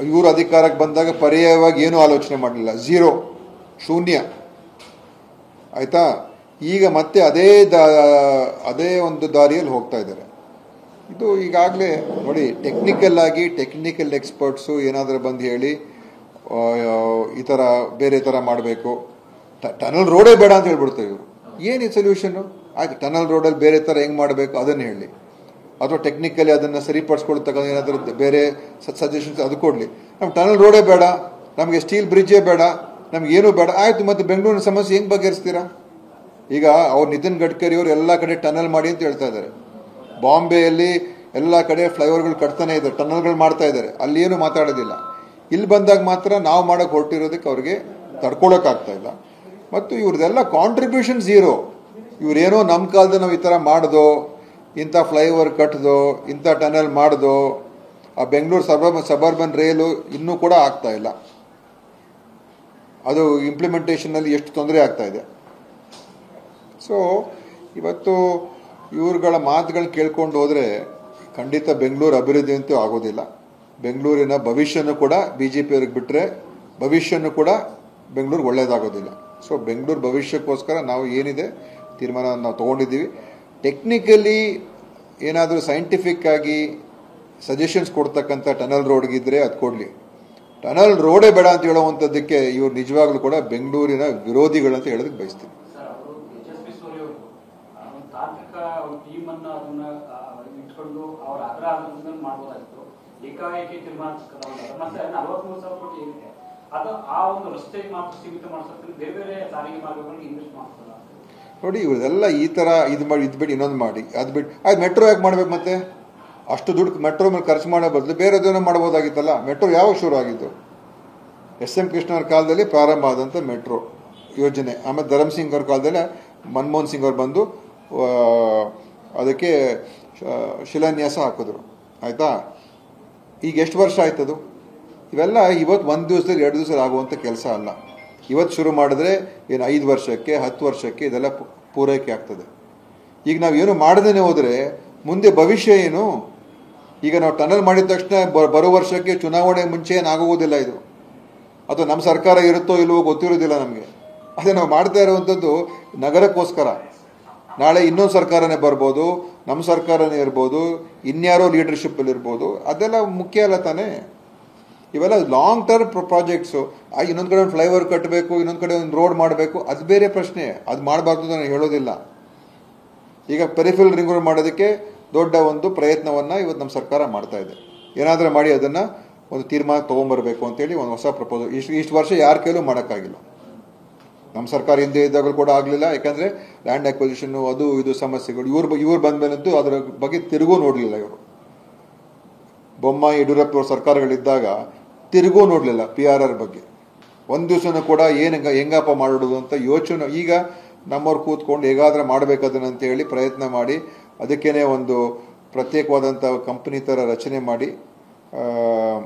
ಇವರು ಅಧಿಕಾರಕ್ಕೆ ಬಂದಾಗ ಪರ್ಯಾಯವಾಗಿ ಏನೂ ಆಲೋಚನೆ ಮಾಡಲಿಲ್ಲ, ಝೀರೋ, ಶೂನ್ಯ. ಆಯಿತಾ? ಈಗ ಮತ್ತೆ ಅದೇ ಒಂದು ದಾರಿಯಲ್ಲಿ ಹೋಗ್ತಾ ಇದ್ದಾರೆ. ಇದು ಈಗಾಗಲೇ ನೋಡಿ, ಟೆಕ್ನಿಕಲ್ ಎಕ್ಸ್ಪರ್ಟ್ಸು ಏನಾದರೂ ಬಂದು ಹೇಳಿ ಈ ಥರ ಬೇರೆ ಥರ ಮಾಡಬೇಕು, ಟನಲ್ ರೋಡೇ ಬೇಡ ಅಂತ ಹೇಳ್ಬಿಡ್ತಾರೆ ಇವರು. ಏನು ಸೊಲ್ಯೂಷನ್ನು? ಆಯ್ತು, ಟನಲ್ ರೋಡಲ್ಲಿ ಬೇರೆ ಥರ ಹೆಂಗೆ ಮಾಡಬೇಕು ಅದನ್ನು ಹೇಳಿ, ಅಥವಾ ಟೆಕ್ನಿಕಲಿ ಅದನ್ನು ಸರಿಪಡಿಸ್ಕೊಳ್ತಕ್ಕ ಏನಾದರೂ ಬೇರೆ ಸಜೆಷನ್ಸ್ ಅದು ಕೊಡಲಿ. ನಮ್ಗೆ ಟನಲ್ ರೋಡೇ ಬೇಡ, ನಮಗೆ ಸ್ಟೀಲ್ ಬ್ರಿಡ್ಜೇ ಬೇಡ, ನಮಗೇನೂ ಬೇಡ. ಆಯಿತು, ಮತ್ತು ಬೆಂಗಳೂರಿನ ಸಮಸ್ಯೆ ಹೆಂಗೆ ಬಗೆಹರಿಸ್ತೀರಾ? ಈಗ ಅವ್ರು ನಿತಿನ್ ಗಡ್ಕರಿ ಅವರು ಎಲ್ಲ ಕಡೆ ಟನಲ್ ಮಾಡಿ ಅಂತ ಹೇಳ್ತಾ ಇದ್ದಾರೆ. ಬಾಂಬೆಯಲ್ಲಿ ಎಲ್ಲ ಕಡೆ ಫ್ಲೈಓವರ್ಗಳು ಕಟ್ತಾನೆ ಇದ್ದಾರೆ, ಟನಲ್ಗಳು ಮಾಡ್ತಾ ಇದ್ದಾರೆ, ಅಲ್ಲಿ ಏನು ಮಾತಾಡೋದಿಲ್ಲ. ಇಲ್ಲಿ ಬಂದಾಗ ಮಾತ್ರ ನಾವು ಮಾಡೋಕ್ಕೆ ಹೊರಟಿರೋದಕ್ಕೆ ಅವ್ರಿಗೆ ತಡ್ಕೊಳಕ್ಕಾಗ್ತಾ ಇಲ್ಲ. ಮತ್ತು ಇವ್ರದ್ದೆಲ್ಲ ಕಾಂಟ್ರಿಬ್ಯೂಷನ್ ಝೀರೋ. ಇವರೇನೋ ನಮ್ಮ ಕಾಲದಲ್ಲಿ ನಾವು ಈ ಥರ ಮಾಡ್ದೋ, ಇಂಥ ಫ್ಲೈಓವರ್ ಕಟ್ದೋ, ಇಂಥ ಟನಲ್ ಮಾಡ್ದೋ, ಆ ಬೆಂಗಳೂರು ಸಬರ್ಬನ್ ರೈಲು ಇನ್ನೂ ಕೂಡ ಆಗ್ತಾ ಇಲ್ಲ. ಅದು ಇಂಪ್ಲಿಮೆಂಟೇಷನಲ್ಲಿ ಎಷ್ಟು ತೊಂದರೆ ಆಗ್ತಾ ಇದೆ. ಸೊ ಇವತ್ತು ಇವ್ರುಗಳ ಮಾತುಗಳನ್ನ ಕೇಳ್ಕೊಂಡು ಹೋದರೆ ಖಂಡಿತ ಬೆಂಗಳೂರು ಅಭಿವೃದ್ಧಿ ಅಂತೂ ಆಗೋದಿಲ್ಲ. ಬೆಂಗಳೂರಿನ ಭವಿಷ್ಯನೂ ಕೂಡ BJP ಅವ್ರಿಗೆ ಬಿಟ್ಟರೆ ಭವಿಷ್ಯನೂ ಕೂಡ ಬೆಂಗಳೂರು ಒಳ್ಳೆಯದಾಗೋದಿಲ್ಲ. ಸೊ ಬೆಂಗಳೂರು ಭವಿಷ್ಯಕ್ಕೋಸ್ಕರ ನಾವು ಏನಿದೆ ತೀರ್ಮಾನ ನಾವು ತೊಗೊಂಡಿದ್ದೀವಿ. ಟೆಕ್ನಿಕಲಿ ಏನಾದರೂ ಸೈಂಟಿಫಿಕ್ ಆಗಿ ಸಜೆಷನ್ಸ್ ಕೊಡ್ತಕ್ಕಂಥ ಟನಲ್ ರೋಡ್ಗಿದ್ರೆ ಅದು ಕೊಡಲಿ. ಟನಲ್ ರೋಡೇ ಬೇಡ ಅಂತ ಹೇಳುವಂಥದ್ದಕ್ಕೆ ಇವ್ರು ನಿಜವಾಗ್ಲೂ ಕೂಡ ಬೆಂಗಳೂರಿನ ವಿರೋಧಿಗಳಂತ ಹೇಳೋದಕ್ಕೆ ಬಯಸ್ತೀನಿ. ನೋಡಿ, ಇವ್ರದೆಲ್ಲ ಈ ಥರ ಇದು ಮಾಡಿ ಇದು ಬಿಟ್ಟು ಇನ್ನೊಂದು ಮಾಡಿ ಅದು ಬಿಟ್ಟು ಅದು ಮೆಟ್ರೋ ಯಾಕೆ ಮಾಡ್ಬೇಕು? ಮತ್ತೆ ಅಷ್ಟು ದುಡ್ಡು ಮೆಟ್ರೋ ಮೇಲೆ ಖರ್ಚು ಮಾಡೋ ಬದಲು ಬೇರೆದೇನೋ ಮಾಡ್ಬೋದಾಗಿತ್ತಲ್ಲ. ಮೆಟ್ರೋ ಯಾವಾಗ ಶುರು ಆಗಿತ್ತು? SM ಕೃಷ್ಣ ಅವ್ರ ಕಾಲದಲ್ಲಿ ಪ್ರಾರಂಭ ಆದಂಥ ಮೆಟ್ರೋ ಯೋಜನೆ. ಆಮೇಲೆ ಧರ್ಮಸಿಂಗ್ ಅವ್ರ ಕಾಲದಲ್ಲಿ ಮನಮೋಹನ್ ಸಿಂಗ್ ಅವ್ರು ಬಂದು ಅದಕ್ಕೆ ಶಿಲಾನ್ಯಾಸ ಹಾಕಿದ್ರು. ಆಯಿತಾ? ಈಗ ಎಷ್ಟು ವರ್ಷ ಆಯ್ತದು? ಇವೆಲ್ಲ ಇವತ್ತು ಒಂದು ದಿವಸದಲ್ಲಿ 2 ದಿವಸದಲ್ಲಿ ಆಗುವಂಥ ಕೆಲಸ ಅಲ್ಲ. ಇವತ್ತು ಶುರು ಮಾಡಿದ್ರೆ ಏನು 5 ವರ್ಷಕ್ಕೆ 10 ವರ್ಷಕ್ಕೆ ಇದೆಲ್ಲ ಪೂರೈಕೆ ಆಗ್ತದೆ. ಈಗ ನಾವು ಏನು ಮಾಡದೇನೆ ಹೋದರೆ ಮುಂದೆ ಭವಿಷ್ಯ ಏನು? ಈಗ ನಾವು ಟನಲ್ ಮಾಡಿದ ತಕ್ಷಣ ಬರೋ ವರ್ಷಕ್ಕೆ ಚುನಾವಣೆ ಮುಂಚೆ ಏನಾಗೋದಿಲ್ಲ ಇದು. ಅದು ನಮ್ಮ ಸರ್ಕಾರ ಇರುತ್ತೋ ಇಲ್ವೋ ಗೊತ್ತಿರೋದಿಲ್ಲ ನಮಗೆ. ಅದೇ ನಾವು ಮಾಡ್ತಾ ಇರುವಂಥದ್ದು ನಗರಕ್ಕೋಸ್ಕರ. ನಾಳೆ ಇನ್ನೊಂದು ಸರ್ಕಾರನೇ ಬರ್ಬೋದು, ನಮ್ಮ ಸರ್ಕಾರನೇ ಇರ್ಬೋದು, ಇನ್ಯಾರೋ ಲೀಡರ್ಶಿಪ್ಪಲ್ಲಿ ಇರ್ಬೋದು. ಅದೆಲ್ಲ ಮುಖ್ಯ ಅಲ್ಲ ತಾನೇ. ಇವೆಲ್ಲ ಲಾಂಗ್ ಟರ್ಮ್ ಪ್ರಾಜೆಕ್ಟ್ಸು. ಇನ್ನೊಂದು ಕಡೆ ಒಂದು ಫ್ಲೈಓವರ್ ಕಟ್ಟಬೇಕು, ಇನ್ನೊಂದು ಕಡೆ ಒಂದು ರೋಡ್ ಮಾಡಬೇಕು, ಅದು ಬೇರೆ ಪ್ರಶ್ನೆ. ಅದು ಮಾಡಬಾರ್ದು ನಾನು ಹೇಳೋದಿಲ್ಲ. ಈಗ ಪೆರಿಫೆರಲ್ ರಿಂಗ್ ರೋಡ್ ಮಾಡೋದಕ್ಕೆ ದೊಡ್ಡ ಒಂದು ಪ್ರಯತ್ನವನ್ನು ಇವತ್ತು ನಮ್ಮ ಸರ್ಕಾರ ಮಾಡ್ತಾ ಇದೆ. ಏನಾದರೂ ಮಾಡಿ ಅದನ್ನು ಒಂದು ತೀರ್ಮಾನ ತೊಗೊಂಬರಬೇಕು ಅಂತೇಳಿ ಒಂದು ಹೊಸ ಪ್ರಪೋಸಲ್ ಇಷ್ಟು ವರ್ಷ ಯಾರ ಕೈಲೂ ಮಾಡೋಕ್ಕಾಗಿಲ್ಲ. ನಮ್ಮ ಸರ್ಕಾರ ಹಿಂದೆ ಇದ್ದಾಗಲೂ ಕೂಡ ಆಗಲಿಲ್ಲ. ಯಾಕಂದರೆ ಲ್ಯಾಂಡ್ ಅಕ್ವಿಸಿಷನ್ನು ಅದು ಇದು ಸಮಸ್ಯೆಗಳು ಇವ್ರು ಬಂದ ಮೇಲಂತೂ ಅದರ ಬಗ್ಗೆ ತಿರುಗೂ ನೋಡಲಿಲ್ಲ. ಇವರು ಬೊಮ್ಮಾಯಿ ಯಡಿಯೂರಪ್ಪ ಅವ್ರ ಸರ್ಕಾರಗಳಿದ್ದಾಗ ತಿರುಗೂ ನೋಡಲಿಲ್ಲ PRR ಬಗ್ಗೆ. ಒಂದು ದಿವಸನೂ ಕೂಡ ಹೆಂಗಪ್ಪ ಮಾಡೋದು ಅಂತ ಯೋಚನೆ. ಈಗ ನಮ್ಮವ್ರು ಕೂತ್ಕೊಂಡು ಹೇಗಾದ್ರೆ ಮಾಡಬೇಕದನ್ನ ಅಂತ ಹೇಳಿ ಪ್ರಯತ್ನ ಮಾಡಿ ಅದಕ್ಕೇನೆ ಒಂದು ಪ್ರತ್ಯೇಕವಾದಂಥ ಕಂಪನಿ ಥರ ರಚನೆ ಮಾಡಿ,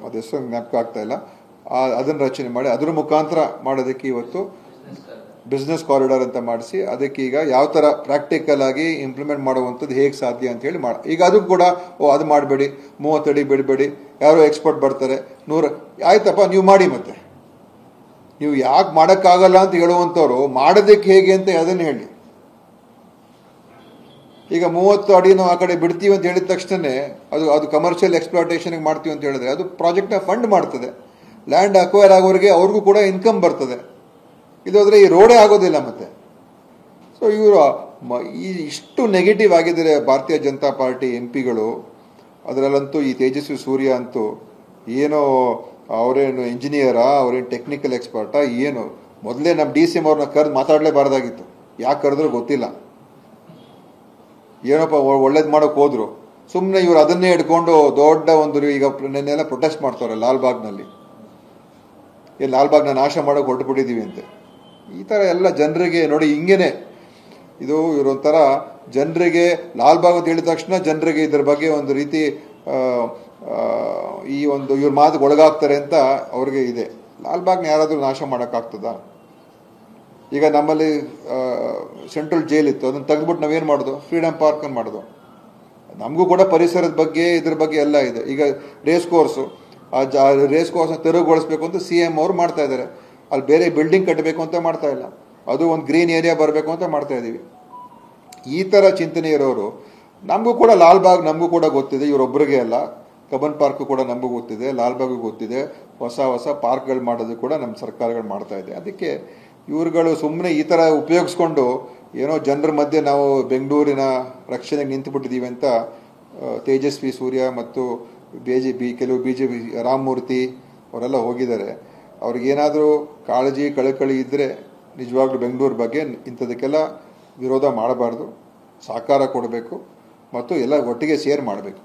ಅದೆಷ್ಟು ಜ್ಞಾಪಕ ಆಗ್ತಾ ಇಲ್ಲ, ಅದನ್ನು ರಚನೆ ಮಾಡಿ ಅದ್ರ ಮುಖಾಂತರ ಮಾಡೋದಕ್ಕೆ ಇವತ್ತು ಬಿಸ್ನೆಸ್ ಕಾರಿಡಾರ್ ಅಂತ ಮಾಡಿಸಿ ಅದಕ್ಕೆ ಈಗ ಯಾವ ಥರ ಪ್ರಾಕ್ಟಿಕಲ್ ಆಗಿ ಇಂಪ್ಲಿಮೆಂಟ್ ಮಾಡುವಂಥದ್ದು ಹೇಗೆ ಸಾಧ್ಯ ಅಂತ ಹೇಳಿ ಈಗ ಅದು ಕೂಡ ಅದು ಮಾಡಬೇಡಿ, 30 ಅಡಿ ಬಿಡಬೇಡಿ, ಯಾರೋ ಎಕ್ಸ್ಪರ್ಟ್ ಬರ್ತಾರೆ 100 ಆಯ್ತಪ್ಪ ನೀವು ಮಾಡಿ. ಮತ್ತೆ ನೀವು ಯಾಕೆ ಮಾಡೋಕ್ಕಾಗಲ್ಲ ಅಂತ ಹೇಳುವಂಥವ್ರು ಮಾಡೋದಕ್ಕೆ ಹೇಗೆ ಅಂತ ಅದನ್ನು ಹೇಳಿ. ಈಗ 30 ಅಡಿ ನಾವು ಆ ಕಡೆ ಬಿಡ್ತೀವಿ ಅಂತ ಹೇಳಿದ ತಕ್ಷಣ ಅದು ಕಮರ್ಷಿಯಲ್ ಎಕ್ಸ್ಪ್ಲಾಟೇಷನ್ಗೆ ಮಾಡ್ತೀವಿ ಅಂತ ಹೇಳಿದ್ರೆ ಅದು ಪ್ರಾಜೆಕ್ಟ್ನ ಫಂಡ್ ಮಾಡ್ತದೆ. ಲ್ಯಾಂಡ್ ಅಕ್ವೈರ್ ಆಗೋರಿಗೆ ಅವ್ರಿಗೂ ಕೂಡ ಇನ್ಕಮ್ ಬರ್ತದೆ. ಇದಾದರೆ ಈ ರೋಡೇ ಆಗೋದಿಲ್ಲ ಮತ್ತೆ. ಸೊ ಇವರು ಇಷ್ಟು ನೆಗೆಟಿವ್ ಆಗಿದ್ದಾರೆ ಭಾರತೀಯ ಜನತಾ ಪಾರ್ಟಿ MP ಗಳು. ಅದರಲ್ಲಂತೂ ಈ ತೇಜಸ್ವಿ ಸೂರ್ಯ ಅಂತೂ ಏನೋ ಅವರೇನು ಇಂಜಿನಿಯರಾ, ಅವರೇನು ಟೆಕ್ನಿಕಲ್ ಎಕ್ಸ್ಪರ್ಟಾ ಏನು? ಮೊದಲೇ ನಮ್ಮ DCM ಅವ್ರನ್ನ ಕರೆದು ಮಾತಾಡಲೇಬಾರ್ದಾಗಿತ್ತು. ಯಾಕೆ ಕರೆದ್ರೂ ಗೊತ್ತಿಲ್ಲ. ಏನಪ್ಪ ಒಳ್ಳೇದು ಮಾಡೋಕೆ ಹೋದ್ರು. ಸುಮ್ಮನೆ ಇವರು ಅದನ್ನೇ ಹಿಡ್ಕೊಂಡು ದೊಡ್ಡ ಒಂದು ಈಗ ನೆನ್ನೆಲ್ಲ ಪ್ರೊಟೆಸ್ಟ್ ಮಾಡ್ತಾರೆ ಲಾಲ್ಬಾಗ್ನಲ್ಲಿ. ಲಾಲ್ಬಾಗ್ನ ನಾಶ ಮಾಡೋಕೆ ಹೊರಟುಬಿಟ್ಟಿದ್ದೀವಿ ಅಂತೆ. ಈ ಥರ ಎಲ್ಲ ಜನರಿಗೆ ನೋಡಿ ಹಿಂಗೇನೆ ಇದು ಇವರೊಂಥರ ಜನರಿಗೆ ಲಾಲ್ಬಾಗ್ ಅಂತ ಹೇಳಿದ ತಕ್ಷಣ ಜನರಿಗೆ ಇದ್ರ ಬಗ್ಗೆ ಒಂದು ರೀತಿ ಈ ಒಂದು ಇವ್ರ ಮಾತಿಗೆ ಒಳಗಾಗ್ತಾರೆ ಅಂತ ಅವ್ರಿಗೆ ಇದೆ. ಲಾಲ್ಬಾಗ್ನ ಯಾರಾದರೂ ನಾಶ ಮಾಡೋಕ್ಕಾಗ್ತದ? ಈಗ ನಮ್ಮಲ್ಲಿ ಸೆಂಟ್ರಲ್ ಜೈಲ್ ಇತ್ತು, ಅದನ್ನು ತೆಗೆದ್ಬಿಟ್ಟು ನಾವೇನು ಮಾಡೋದು? ಫ್ರೀಡಮ್ ಪಾರ್ಕ್ ಅನ್ನು ಮಾಡೋದು. ನಮಗೂ ಕೂಡ ಪರಿಸರದ ಬಗ್ಗೆ ಇದ್ರ ಬಗ್ಗೆ ಎಲ್ಲ ಇದೆ. ಈಗ ರೇಸ್ ಕೋರ್ಸು ರೇಸ್ ಕೋರ್ಸ್ ತೆರವುಗೊಳಿಸ್ಬೇಕು ಅಂತ CM ಅವರು ಮಾಡ್ತಾ ಇದ್ದಾರೆ. ಅಲ್ಲಿ ಬೇರೆ ಬಿಲ್ಡಿಂಗ್ ಕಟ್ಟಬೇಕು ಅಂತ ಮಾಡ್ತಾ ಇಲ್ಲ, ಅದು ಒಂದು ಗ್ರೀನ್ ಏರಿಯಾ ಬರಬೇಕು ಅಂತ ಮಾಡ್ತಾ ಇದ್ದೀವಿ. ಈ ಥರ ಚಿಂತನೆ ಇರೋರು, ನಮಗೂ ಕೂಡ ಲಾಲ್ಬಾಗ್ ನಮಗೂ ಕೂಡ ಗೊತ್ತಿದೆ, ಇವರೊಬ್ಬರಿಗೆ ಅಲ್ಲ, ಕಬ್ಬನ್ ಪಾರ್ಕ್ ಕೂಡ ನಮಗೂ ಗೊತ್ತಿದೆ, ಲಾಲ್ಬಾಗೂ ಗೊತ್ತಿದೆ. ಹೊಸ ಹೊಸ ಪಾರ್ಕ್ಗಳು ಮಾಡೋದು ಕೂಡ ನಮ್ಮ ಸರ್ಕಾರಗಳು ಮಾಡ್ತಾ ಇದೆ. ಅದಕ್ಕೆ ಇವ್ರುಗಳು ಸುಮ್ಮನೆ ಈ ಥರ ಉಪಯೋಗಿಸ್ಕೊಂಡು ಏನೋ ಜನರ ಮಧ್ಯೆ ನಾವು ಬೆಂಗಳೂರಿನ ರಕ್ಷಣೆಗೆ ನಿಂತುಬಿಟ್ಟಿದ್ದೀವಿ ಅಂತ ತೇಜಸ್ವಿ ಸೂರ್ಯ ಮತ್ತು ಕೆಲವು BJP ರಾಮಮೂರ್ತಿ ಅವರೆಲ್ಲ ಹೋಗಿದ್ದಾರೆ. ಅವ್ರಿಗೇನಾದರೂ ಕಾಳಜಿ ಕಳಕಳಿ ಇದ್ದರೆ ನಿಜವಾಗ್ಲೂ ಬೆಂಗಳೂರು ಬಗ್ಗೆ ಇಂಥದಕ್ಕೆಲ್ಲ ವಿರೋಧ ಮಾಡಬಾರ್ದು, ಸಹಕಾರ ಕೊಡಬೇಕು ಮತ್ತು ಎಲ್ಲ ಒಟ್ಟಿಗೆ ಶೇರ್ ಮಾಡಬೇಕು.